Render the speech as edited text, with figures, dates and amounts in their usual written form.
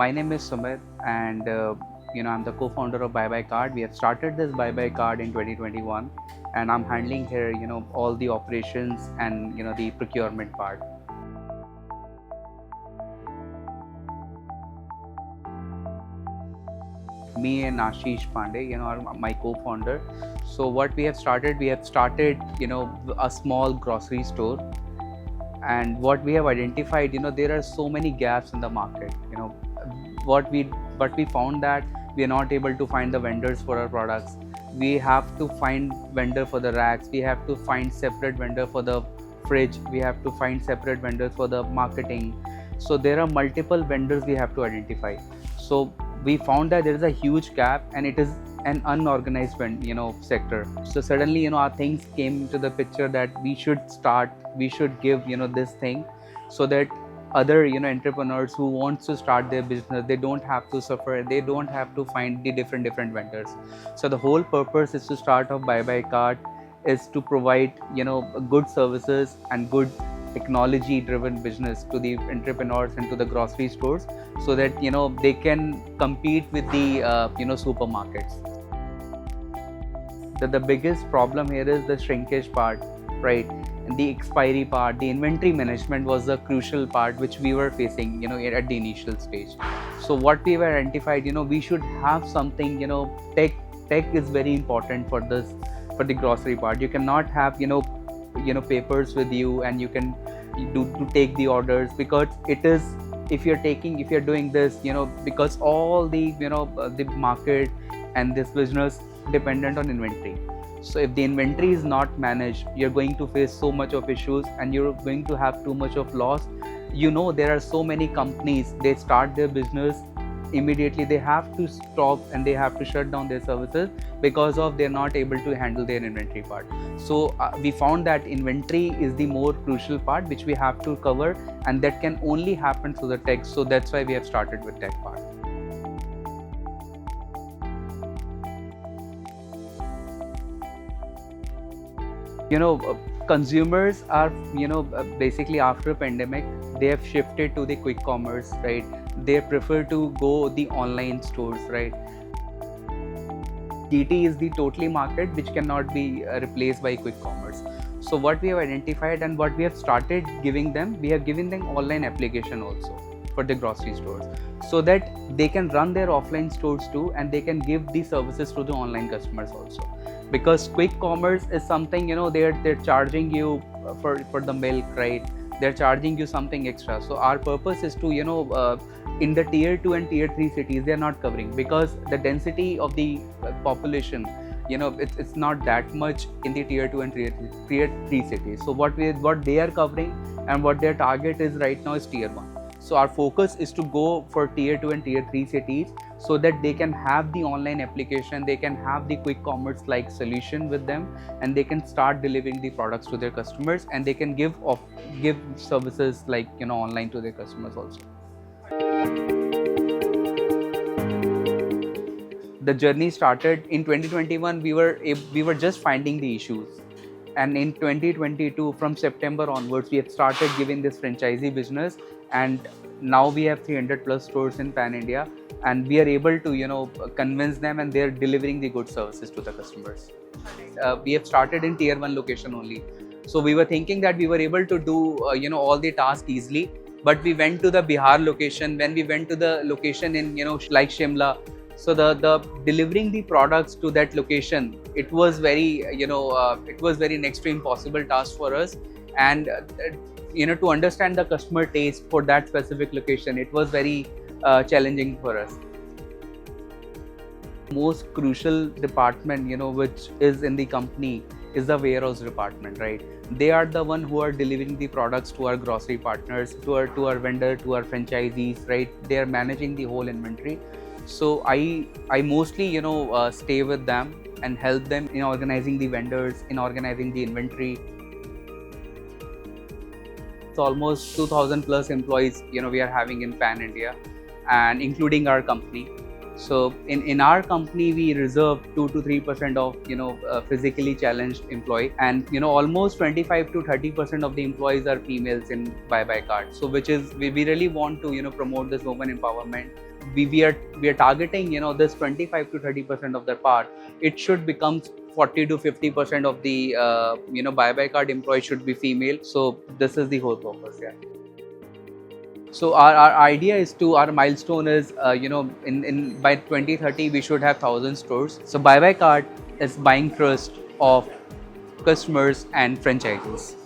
My name is Sumit, and I'm the co-founder of Bye Card. We have started this Bye Card in 2021, and I'm handling here, all the operations and the procurement part. Me and Ashish Pandey, are my co-founder. So what we have started, a small grocery store, and what we have identified, there are so many gaps in the market. What we found that we are not able to find the vendors for our products. We have to find vendor for the racks. We have to find separate vendor for the fridge. We have to find separate vendors for the marketing. So there are multiple vendors we have to identify. So we found that there is a huge gap, and it is an unorganized sector. So suddenly our things came to the picture that we should give this thing, so that other entrepreneurs who wants to start their business, they don't have to suffer, they don't have to find the different vendors. So the whole purpose is to start off Bye Cart is to provide good services and good technology driven business to the entrepreneurs and to the grocery stores, so that they can compete with the supermarkets. The biggest problem here is the shrinkage part, right? And the expiry part, the inventory management was the crucial part which we were facing at the initial stage. So what we have identified, we should have something, tech is very important for for the grocery part. You cannot have papers with you, and you can to take the orders, because it is, if you're doing this, because all the the market and this business dependent on inventory. So if the inventory is not managed, you're going to face so much of issues, and you're going to have too much of loss. There are so many companies, they start their business, immediately they have to stop and they have to shut down their services because of they're not able to handle their inventory part. So we found that inventory is the more crucial part which we have to cover, and that can only happen through the tech. So that's why we have started with tech part. Consumers are basically after pandemic, they have shifted to the quick commerce, right? They prefer to go the online stores, right? GT is the totally market which cannot be replaced by quick commerce. So what we have identified and what we have started giving them, we have given them online application also for the grocery stores, so that they can run their offline stores too, and they can give these services to the online customers also. Because quick commerce is something, they're charging you for the milk, right? They're charging you something extra. So our purpose is to in the tier 2 and tier 3 cities, they're not covering, because the density of the population, it's not that much in the tier 2 and tier 3 cities. So what they are covering and what their target is right now is tier 1. So our focus is to go for tier 2 and tier 3 cities, so that they can have the online application, they can have the quick commerce like solution with them, and they can start delivering the products to their customers, and they can give services like online to their customers also. The journey started in 2021. We were just finding the issues, and in 2022, from September onwards, we have started giving this franchisee business, and now we have 300 plus stores in pan India, and we are able to convince them, and they're delivering the good services to the customers. We have started in tier 1 location only. So we were thinking that we were able to do all the tasks easily, but we went to the Bihar location. When we went to the location in like Shimla, so the delivering the products to that location, it was very next to impossible task for us. And to understand the customer taste for that specific location, it was very challenging for us. Most crucial department which is in the company is the warehouse department, right? They are the one who are delivering the products to our grocery partners, to our vendor, to our franchisees, right? They are managing the whole inventory. So I mostly stay with them and help them in organizing the vendors, in organizing the inventory. It's almost 2,000 plus employees we are having in pan India, and including our company. So in our company, we reserve 2 to 3% of physically challenged employee, and almost 25 to 30% of the employees are females in Bye Card. So which is we really want to promote this woman empowerment. we are targeting, this 25 to 30% of their part. It should become 40 to 50% of the buy card employees should be female. So this is the whole purpose. Yeah. So our idea is our milestone is, in by 2030 we should have 1,000 stores. So buy card is buying trust of customers and franchisees.